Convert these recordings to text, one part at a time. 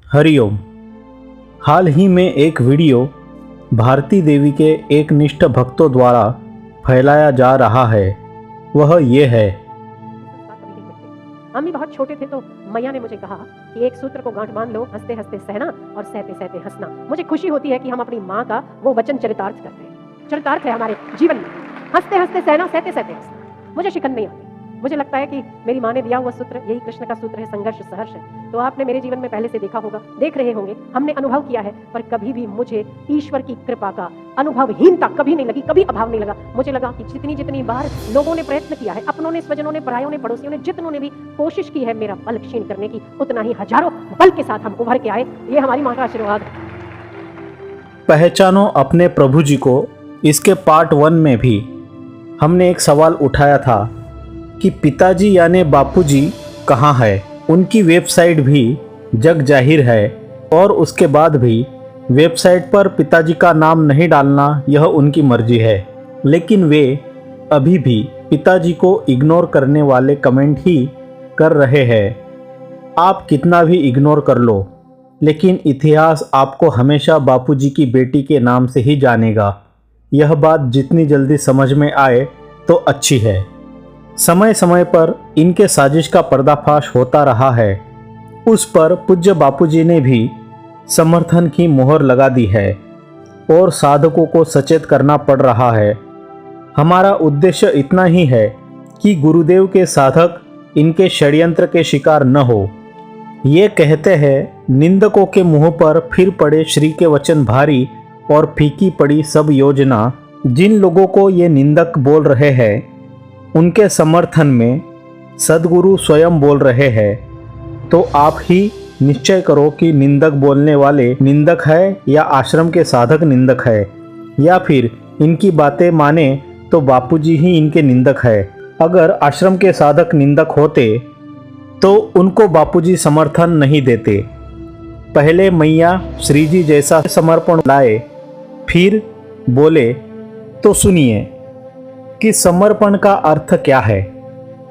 हरिओम। हाल ही में एक वीडियो भारती देवी के एक निष्ठ भक्तों द्वारा फैलाया जा रहा है। वह ये है। हम भी बहुत छोटे थे तो मैया ने मुझे कहा कि एक सूत्र को गांठ बांध लो, हंसते हंसते सहना और सहते सहते हंसना। मुझे खुशी होती है कि हम अपनी माँ का वो वचन चरितार्थ करते हैं। चरितार्थ है हमारे जीवन में, हंसते हंसते सहना, सहते सहते हंसना। मुझे शिकन नहीं आती। मुझे लगता है कि मेरी माँ ने दिया हुआ सूत्र यही कृष्ण का सूत्र है, संघर्ष सहर्ष है। तो आपने मेरे जीवन में पहले से देखा होगा, देख रहे होंगे, हमने अनुभव किया है, पर कभी भी मुझे ईश्वर की कृपा का अनुभवहीनता कभी नहीं लगी, कभी अभाव नहीं लगा। मुझे लगा कि जितनी बार लोगों ने प्रयत्न किया है, अपनों ने, स्वजनों ने, परायों ने, पड़ोसियों ने, जितनों ने भी कोशिश की है मेरा बल क्षीण करने की, उतना ही हजारों बल के साथ हम उभर के आए। ये हमारी माँ का आशीर्वाद है। पहचानो अपने प्रभु जी को। इसके पार्ट 1 में भी हमने एक सवाल उठाया था कि पिताजी यानी बापूजी कहाँ है। उनकी वेबसाइट भी जग जाहिर है और उसके बाद भी वेबसाइट पर पिताजी का नाम नहीं डालना यह उनकी मर्जी है, लेकिन वे अभी भी पिताजी को इग्नोर करने वाले कमेंट ही कर रहे हैं। आप कितना भी इग्नोर कर लो, लेकिन इतिहास आपको हमेशा बापूजी की बेटी के नाम से ही जानेगा। यह बात जितनी जल्दी समझ में आए तो अच्छी है। समय समय पर इनके साजिश का पर्दाफाश होता रहा है। उस पर पूज्य बापूजी ने भी समर्थन की मोहर लगा दी है और साधकों को सचेत करना पड़ रहा है। हमारा उद्देश्य इतना ही है कि गुरुदेव के साधक इनके षड्यंत्र के शिकार न हो। ये कहते हैं, निंदकों के मुंह पर फिर पड़े श्री के वचन भारी और फीकी पड़ी सब योजना। जिन लोगों को ये निंदक बोल रहे हैं उनके समर्थन में सद्गुरु स्वयं बोल रहे हैं। तो आप ही निश्चय करो कि निंदक बोलने वाले निंदक है या आश्रम के साधक निंदक है, या फिर इनकी बातें माने तो बापूजी ही इनके निंदक है। अगर आश्रम के साधक निंदक होते तो उनको बापूजी समर्थन नहीं देते। पहले मैया श्री जी जैसा समर्पण लाए, फिर बोले। तो सुनिए कि समर्पण का अर्थ क्या है।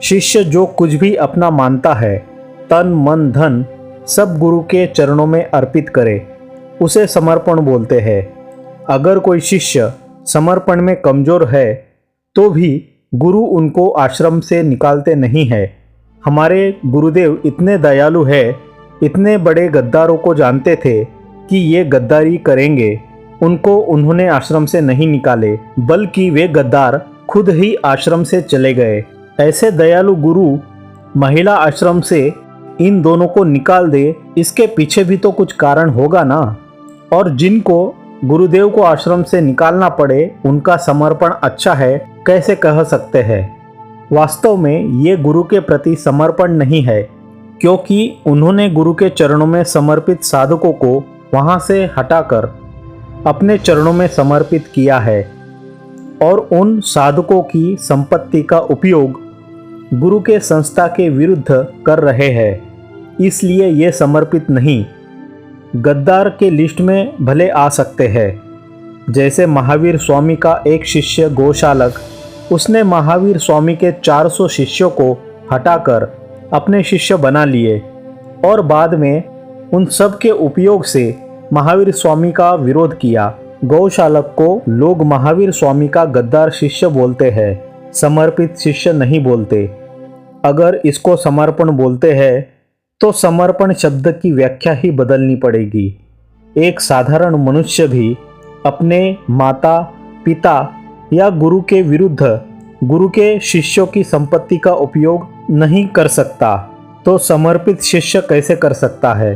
शिष्य जो कुछ भी अपना मानता है, तन मन धन सब गुरु के चरणों में अर्पित करे, उसे समर्पण बोलते हैं। अगर कोई शिष्य समर्पण में कमजोर है तो भी गुरु उनको आश्रम से निकालते नहीं है। हमारे गुरुदेव इतने दयालु है, इतने बड़े गद्दारों को जानते थे कि ये गद्दारी करेंगे, उनको उन्होंने आश्रम से नहीं निकाले, बल्कि वे गद्दार खुद ही आश्रम से चले गए। ऐसे दयालु गुरु महिला आश्रम से इन दोनों को निकाल दे, इसके पीछे भी तो कुछ कारण होगा ना। और जिनको गुरुदेव को आश्रम से निकालना पड़े उनका समर्पण अच्छा है कैसे कह सकते हैं। वास्तव में ये गुरु के प्रति समर्पण नहीं है, क्योंकि उन्होंने गुरु के चरणों में समर्पित साधकों को वहां से हटाकर अपने चरणों में समर्पित किया है और उन साधकों की संपत्ति का उपयोग गुरु के संस्था के विरुद्ध कर रहे हैं। इसलिए ये समर्पित नहीं, गद्दार के लिस्ट में भले आ सकते हैं। जैसे महावीर स्वामी का एक शिष्य गोशालक, उसने महावीर स्वामी के 400 शिष्यों को हटाकर अपने शिष्य बना लिए और बाद में उन सब के उपयोग से महावीर स्वामी का विरोध किया। गौशालक को लोग महावीर स्वामी का गद्दार शिष्य बोलते हैं, समर्पित शिष्य नहीं बोलते। अगर इसको समर्पण बोलते हैं तो समर्पण शब्द की व्याख्या ही बदलनी पड़ेगी। एक साधारण मनुष्य भी अपने माता पिता या गुरु के विरुद्ध गुरु के शिष्यों की संपत्ति का उपयोग नहीं कर सकता, तो समर्पित शिष्य कैसे कर सकता है।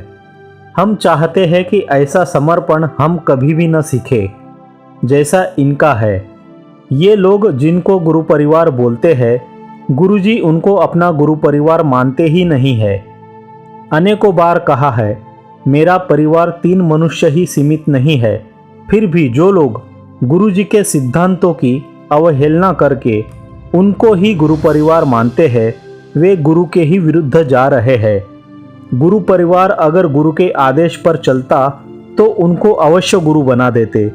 हम चाहते हैं कि ऐसा समर्पण हम कभी भी न सीखें जैसा इनका है। ये लोग जिनको गुरु परिवार बोलते हैं, गुरुजी उनको अपना गुरु परिवार मानते ही नहीं है। अनेकों बार कहा है, मेरा परिवार 3 मनुष्य ही सीमित नहीं है। फिर भी जो लोग गुरुजी के सिद्धांतों की अवहेलना करके उनको ही गुरु परिवार मानते हैं, वे गुरु के ही विरुद्ध जा रहे हैं। गुरु परिवार अगर गुरु के आदेश पर चलता तो उनको अवश्य गुरु बना देते,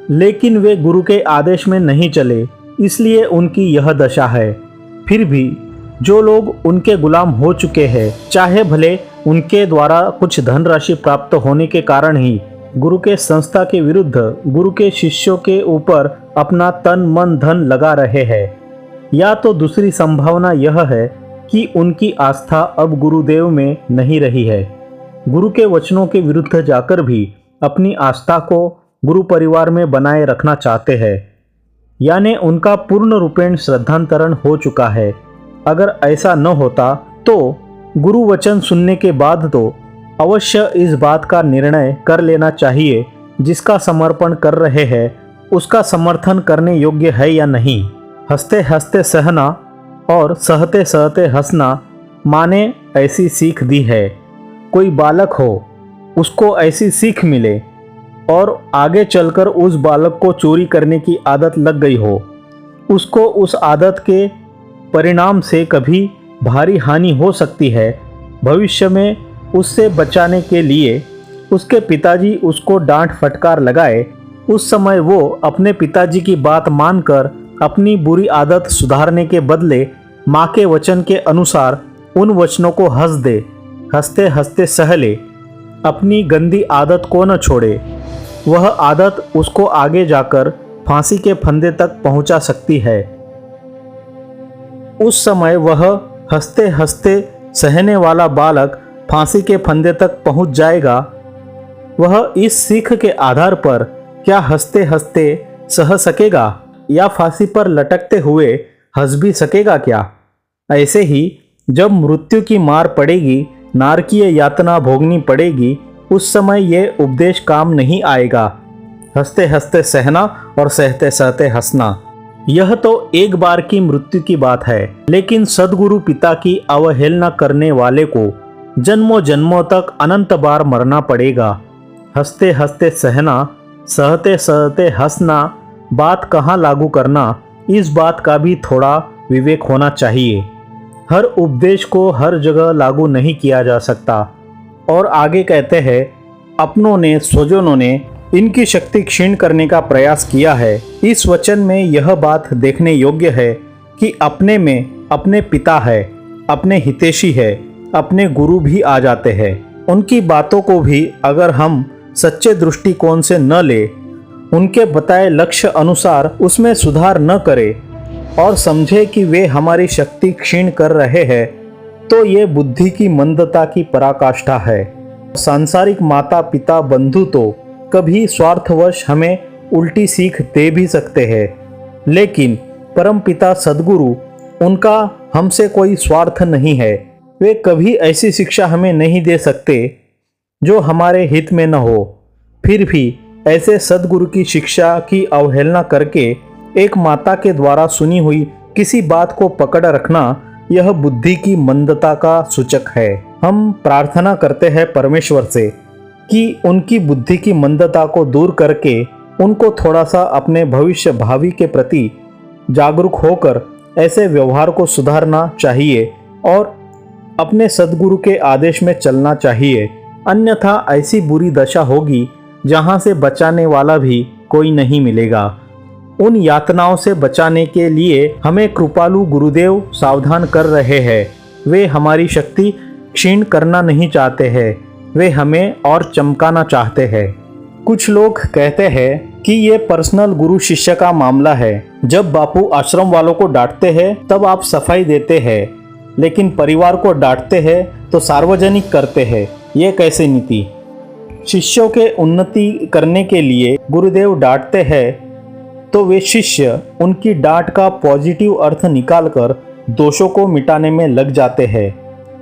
लेकिन वे गुरु के आदेश में नहीं चले, इसलिए उनकी यह दशा है। फिर भी जो लोग उनके गुलाम हो चुके हैं, चाहे भले उनके द्वारा कुछ धनराशि प्राप्त होने के कारण ही गुरु के संस्था के विरुद्ध गुरु के शिष्यों के ऊपर अपना तन मन धन लगा रहे हैं, या तो दूसरी संभावना यह है कि उनकी आस्था अब गुरुदेव में नहीं रही है, गुरु के वचनों के विरुद्ध जाकर भी अपनी आस्था को गुरु परिवार में बनाए रखना चाहते हैं, यानी उनका पूर्ण रूपेण श्रद्धांतरण हो चुका है। अगर ऐसा न होता तो गुरु वचन सुनने के बाद तो अवश्य इस बात का निर्णय कर लेना चाहिए जिसका समर्पण कर रहे हैं उसका समर्थन करने योग्य है या नहीं। हंसते हंसते सहना और सहते सहते हंसना माँ ने ऐसी सीख दी है। कोई बालक हो, उसको ऐसी सीख मिले और आगे चलकर उस बालक को चोरी करने की आदत लग गई हो, उसको उस आदत के परिणाम से कभी भारी हानि हो सकती है। भविष्य में उससे बचाने के लिए उसके पिताजी उसको डांट फटकार लगाए, उस समय वो अपने पिताजी की बात मानकर अपनी बुरी आदत सुधारने के बदले माँ के वचन के अनुसार उन वचनों को हंस दे, हंसते हंसते सह ले, अपनी गंदी आदत को न छोड़े। वह आदत उसको आगे जाकर फांसी के फंदे तक पहुंचा सकती है। उस समय वह हंसते हंसते सहने वाला बालक फांसी के फंदे तक पहुंच जाएगा। वह इस सीख के आधार पर क्या हंसते हंसते सह सकेगा या फांसी पर लटकते हुए हंस भी सकेगा क्या? ऐसे ही जब मृत्यु की मार पड़ेगी, नारकीय यातना भोगनी पड़ेगी, उस समय ये उपदेश काम नहीं आएगा। हंसते हंसते सहना और सहते सहते हंसना, यह तो एक बार की मृत्यु की बात है, लेकिन सद्गुरु पिता की अवहेलना करने वाले को जन्मों जन्मों तक अनंत बार मरना पड़ेगा। हंसते हंसते सहना, सहते सहते हंसना, बात कहाँ लागू करना, इस बात का भी थोड़ा विवेक होना चाहिए। हर उपदेश को हर जगह लागू नहीं किया जा सकता। और आगे कहते हैं, अपनों ने स्वजनों ने इनकी शक्ति क्षीण करने का प्रयास किया है। इस वचन में यह बात देखने योग्य है कि अपने में अपने पिता है, अपने हितैषी है, अपने गुरु भी आ जाते हैं। उनकी बातों को भी अगर हम सच्चे दृष्टिकोण से न ले, उनके बताए लक्ष्य अनुसार उसमें सुधार न करें और समझे कि वे हमारी शक्ति क्षीण कर रहे हैं, तो ये बुद्धि की मंदता की पराकाष्ठा है। सांसारिक माता पिता बंधु तो कभी स्वार्थवश हमें उल्टी सीख दे भी सकते हैं, लेकिन परम पिता सद्गुरु, उनका हमसे कोई स्वार्थ नहीं है। वे कभी ऐसी शिक्षा हमें नहीं दे सकते जो हमारे हित में न हो। फिर भी ऐसे सद्गुरु की शिक्षा की अवहेलना करके एक माता के द्वारा सुनी हुई किसी बात को पकड़ रखना, यह बुद्धि की मंदता का सूचक है। हम प्रार्थना करते हैं परमेश्वर से कि उनकी बुद्धि की मंदता को दूर करके उनको थोड़ा सा अपने भविष्य भावी के प्रति जागरूक होकर ऐसे व्यवहार को सुधारना चाहिए और अपने सद्गुरु के आदेश में चलना चाहिए। अन्यथा ऐसी बुरी दशा होगी जहां से बचाने वाला भी कोई नहीं मिलेगा। उन यातनाओं से बचाने के लिए हमें कृपालु गुरुदेव सावधान कर रहे हैं। वे हमारी शक्ति क्षीण करना नहीं चाहते हैं, वे हमें और चमकाना चाहते हैं। कुछ लोग कहते हैं कि ये पर्सनल गुरु शिष्य का मामला है। जब बापू आश्रम वालों को डांटते हैं तब आप सफाई देते हैं, लेकिन परिवार को डांटते हैं तो सार्वजनिक करते हैं। ये कैसी नीति? शिष्यों के उन्नति करने के लिए गुरुदेव डांटते हैं तो वे शिष्य उनकी डांट का पॉजिटिव अर्थ निकालकर दोषों को मिटाने में लग जाते हैं,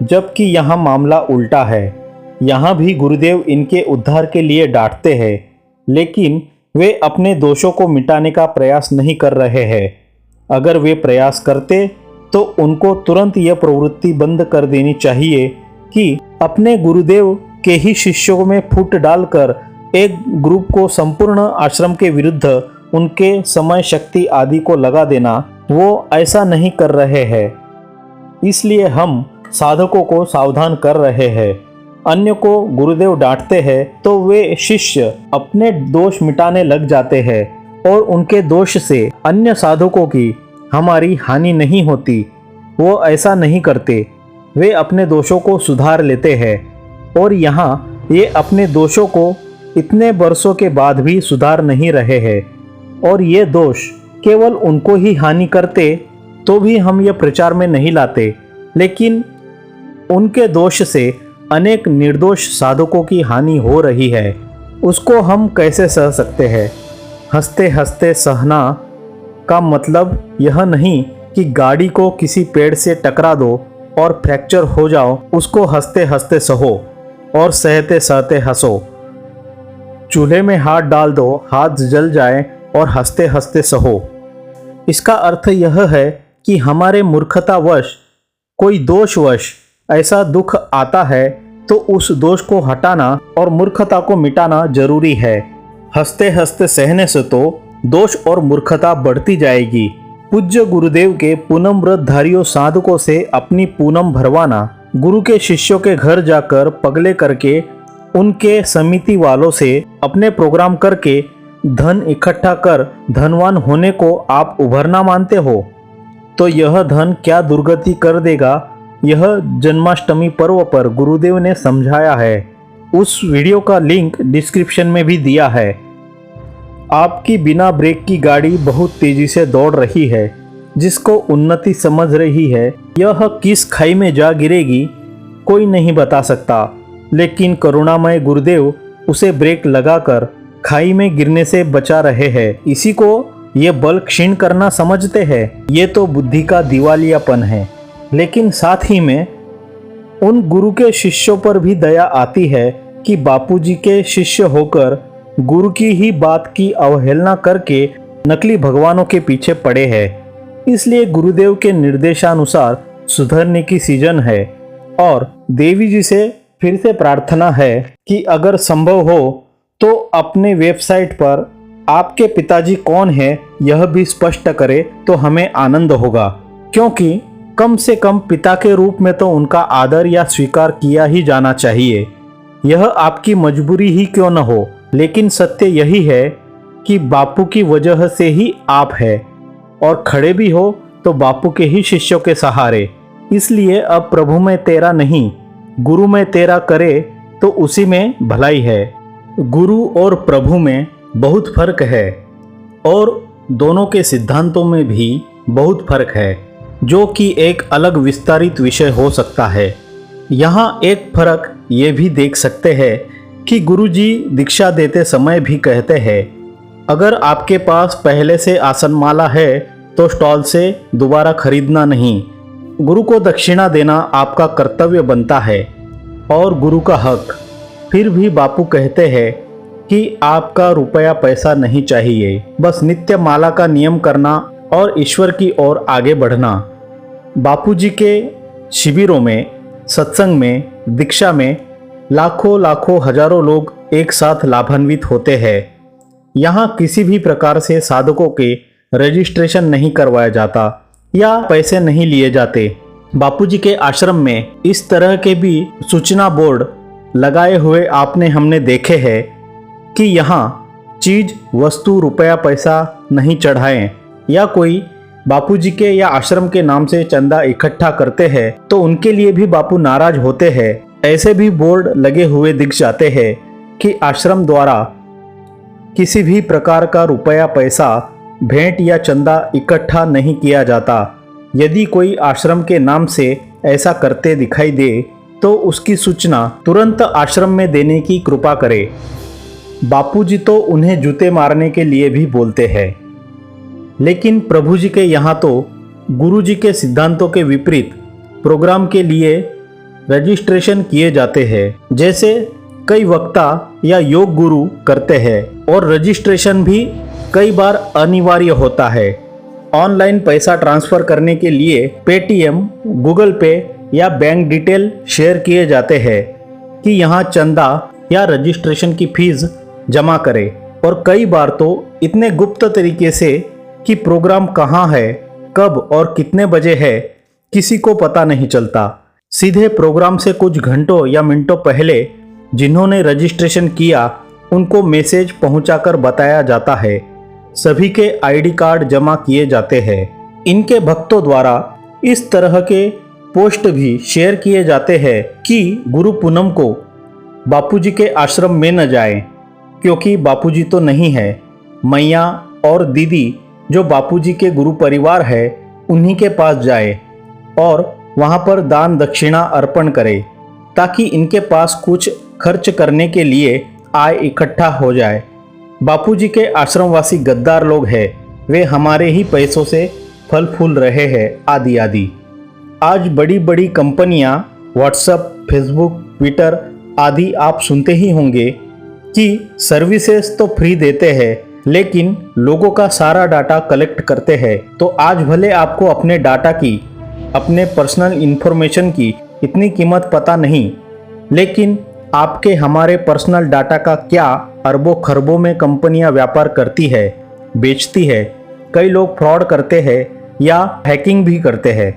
जबकि यहाँ मामला उल्टा है। यहाँ भी गुरुदेव इनके उद्धार के लिए डांटते हैं, लेकिन वे अपने दोषों को मिटाने का प्रयास नहीं कर रहे हैं। अगर वे प्रयास करते तो उनको तुरंत यह प्रवृत्ति बंद कर देनी चाहिए कि अपने गुरुदेव के ही शिष्यों में फूट डालकर एक ग्रुप को संपूर्ण आश्रम के विरुद्ध उनके समय शक्ति आदि को लगा देना, वो ऐसा नहीं कर रहे हैं। इसलिए हम साधकों को सावधान कर रहे हैं। अन्य को गुरुदेव डांटते हैं तो वे शिष्य अपने दोष मिटाने लग जाते हैं और उनके दोष से अन्य साधकों की हमारी हानि नहीं होती। वो ऐसा नहीं करते। वे अपने दोषों को सुधार लेते हैं और यहाँ ये अपने दोषों को इतने बरसों के बाद भी सुधार नहीं रहे हैं और ये दोष केवल उनको ही हानि करते तो भी हम ये प्रचार में नहीं लाते, लेकिन उनके दोष से अनेक निर्दोष साधकों की हानि हो रही है, उसको हम कैसे सह सकते हैं। हंसते हंसते सहना का मतलब यह नहीं कि गाड़ी को किसी पेड़ से टकरा दो और फ्रैक्चर हो जाओ, उसको हंसते हंसते सहो और सहते सहते हंसो। चूल्हे में हाथ डाल दो, हाथ जल जाए और हंसते हंसते सहो। इसका अर्थ यह है कि हमारे मूर्खतावश कोई दोषवश ऐसा दुख आता है तो उस दोष को हटाना और मूर्खता को मिटाना जरूरी है। हंसते हंसते सहने से तो दोष और मूर्खता बढ़ती जाएगी। पूज्य गुरुदेव के पूनम व्रतधारियों साधकों से अपनी पूनम भरवाना, गुरु के शिष्यों के घर जाकर पगले करके उनके समिति वालों से अपने प्रोग्राम करके धन इकट्ठा कर धनवान होने को आप उभरना मानते हो तो यह धन क्या दुर्गति कर देगा, यह जन्माष्टमी पर्व पर गुरुदेव ने समझाया है। उस वीडियो का लिंक डिस्क्रिप्शन में भी दिया है। आपकी बिना ब्रेक की गाड़ी बहुत तेजी से दौड़ रही है, जिसको उन्नति समझ रही है, यह किस खाई में जा गिरेगी कोई नहीं बता सकता, लेकिन करुणामय गुरुदेव उसे ब्रेक लगाकर खाई में गिरने से बचा रहे हैं। इसी को ये बल क्षीण करना समझते हैं। ये तो बुद्धि का दिवालियापन है। लेकिन साथ ही में उन गुरु के शिष्यों पर भी दया आती है कि बापूजी के शिष्य होकर गुरु की ही बात की अवहेलना करके नकली भगवानों के पीछे पड़े हैं। इसलिए गुरुदेव के निर्देशानुसार सुधरने की सीजन है और देवी जी से फिर से प्रार्थना है कि अगर संभव हो तो अपने वेबसाइट पर आपके पिताजी कौन है यह भी स्पष्ट करे तो हमें आनंद होगा, क्योंकि कम से कम पिता के रूप में तो उनका आदर या स्वीकार किया ही जाना चाहिए। यह आपकी मजबूरी ही क्यों न हो, लेकिन सत्य यही है कि बापू की वजह से ही आप है और खड़े भी हो तो बापू के ही शिष्यों के सहारे। इसलिए अब प्रभु में तेरा नहीं गुरु में तेरा करे तो उसी में भलाई है। गुरु और प्रभु में बहुत फर्क है और दोनों के सिद्धांतों में भी बहुत फर्क है, जो कि एक अलग विस्तारित विषय हो सकता है। यहाँ एक फर्क ये भी देख सकते हैं कि गुरुजी दीक्षा देते समय भी कहते हैं, अगर आपके पास पहले से आसनमाला है तो स्टॉल से दोबारा खरीदना नहीं। गुरु को दक्षिणा देना आपका कर्तव्य बनता है और गुरु का हक। फिर भी बापू कहते हैं कि आपका रुपया पैसा नहीं चाहिए, बस नित्य माला का नियम करना और ईश्वर की ओर आगे बढ़ना। बापूजी के शिविरों में, सत्संग में, दीक्षा में लाखों लाखों हजारों लोग एक साथ लाभान्वित होते हैं। यहाँ किसी भी प्रकार से साधकों के रजिस्ट्रेशन नहीं करवाया जाता या पैसे नहीं लिए जाते। बापूजी के आश्रम में इस तरह के भी सूचना बोर्ड लगाए हुए आपने हमने देखे हैं कि यहाँ चीज वस्तु रुपया पैसा नहीं चढ़ाएं, या कोई बापूजी के या आश्रम के नाम से चंदा इकट्ठा करते हैं तो उनके लिए भी बापू नाराज होते हैं। ऐसे भी बोर्ड लगे हुए दिख जाते हैं कि आश्रम द्वारा किसी भी प्रकार का रुपया पैसा भेंट या चंदा इकट्ठा नहीं किया जाता। यदि कोई आश्रम के नाम से ऐसा करते दिखाई दे तो उसकी सूचना तुरंत आश्रम में देने की कृपा करे। बापूजी तो उन्हें जूते मारने के लिए भी बोलते हैं, लेकिन प्रभु जी के यहाँ तो गुरु जी के सिद्धांतों के विपरीत प्रोग्राम के लिए रजिस्ट्रेशन किए जाते हैं, जैसे कई वक्ता या योग गुरु करते हैं, और रजिस्ट्रेशन भी कई बार अनिवार्य होता है। ऑनलाइन पैसा ट्रांसफर करने के लिए पेटीएम, गूगल पे या बैंक डिटेल शेयर किए जाते हैं कि यहाँ चंदा या रजिस्ट्रेशन की फीस जमा करें, और कई बार तो इतने गुप्त तरीके से कि प्रोग्राम कहाँ है, कब और कितने बजे है किसी को पता नहीं चलता। सीधे प्रोग्राम से कुछ घंटों या मिनटों पहले जिन्होंने रजिस्ट्रेशन किया उनको मैसेज पहुंचाकर बताया जाता है। सभी के आईडी कार्ड जमा किए जाते हैं। इनके भक्तों द्वारा इस तरह के पोस्ट भी शेयर किए जाते हैं कि गुरु पूनम को बापूजी के आश्रम में न जाए, क्योंकि बापूजी तो नहीं है। मैया और दीदी जो बापूजी के गुरु परिवार है उन्हीं के पास जाए और वहाँ पर दान दक्षिणा अर्पण करे, ताकि इनके पास कुछ खर्च करने के लिए आय इकट्ठा हो जाए। बापूजी के आश्रमवासी गद्दार लोग हैं, वे हमारे ही पैसों से फल फूल रहे हैं आदि आदि। आज बड़ी बड़ी कंपनियां व्हाट्सएप, फेसबुक, ट्विटर आदि आप सुनते ही होंगे कि सर्विसेज तो फ्री देते हैं, लेकिन लोगों का सारा डाटा कलेक्ट करते हैं। तो आज भले आपको अपने डाटा की, अपने पर्सनल इन्फॉर्मेशन की इतनी कीमत पता नहीं, लेकिन आपके हमारे पर्सनल डाटा का क्या अरबों खरबों में कंपनियां व्यापार करती है, बेचती है। कई लोग फ्रॉड करते हैं या हैकिंग भी करते हैं।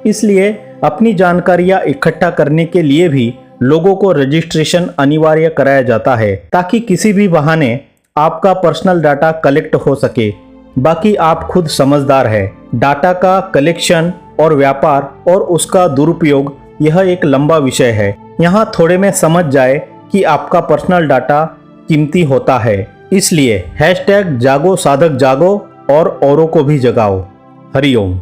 इसलिए अपनी जानकारियां इकट्ठा करने के लिए भी लोगों को रजिस्ट्रेशन अनिवार्य कराया जाता है, ताकि किसी भी बहाने आपका पर्सनल डाटा कलेक्ट हो सके। बाकी आप खुद समझदार है। डाटा का कलेक्शन और व्यापार और उसका दुरुपयोग यह एक लंबा विषय है। यहाँ थोड़े में समझ जाए कि आपका पर्सनल डाटा कीमती होता है। इसलिए #जागो साधक जागो और औरों को भी जगाओ। हरिओम।